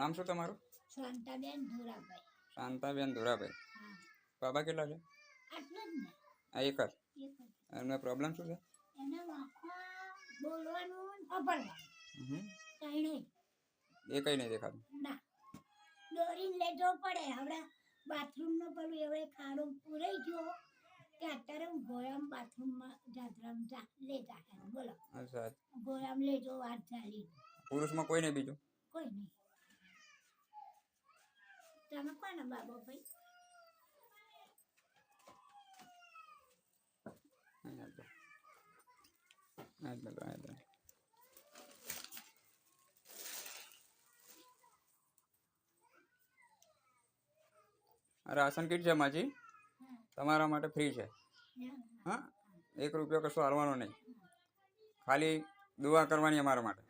નામ શું તમારું? શાંતાબેન ધોરાભાઈ. શાંતાબેન ધોરાભાઈ. હા, બાબા કેટલા છે? આટલું જ ને. આ એક જ. એક જ. એમનો પ્રોબ્લેમ શું છે? એને વાંખમાં બોલવાનું ને સાંભળવાનું ત્રણેય. એ કઈ નહીં દેખાતું. ના, દોરીને લેજો પડે. હવે બાથરૂમનો પેલું એવે ખાડો પૂરાઈ ગયો કે અત્યારે હું ગોયામ બાથરૂમમાં જાત્રામાં લેતા હે. બોલો, અચ્છા. ગોયામ લેજો વાત ચાલી. પુરુષમાં કોઈ નહીં બીજું? કોઈ નહીં. તમે કોને બાબો ભાઈ? રાશન કીટ છે માજી, તમારા માટે ફ્રી છે. હા, 1 રૂપિયો કશું હાલવાનો નહીં, ખાલી દુઆ કરવાની અમારા માટે.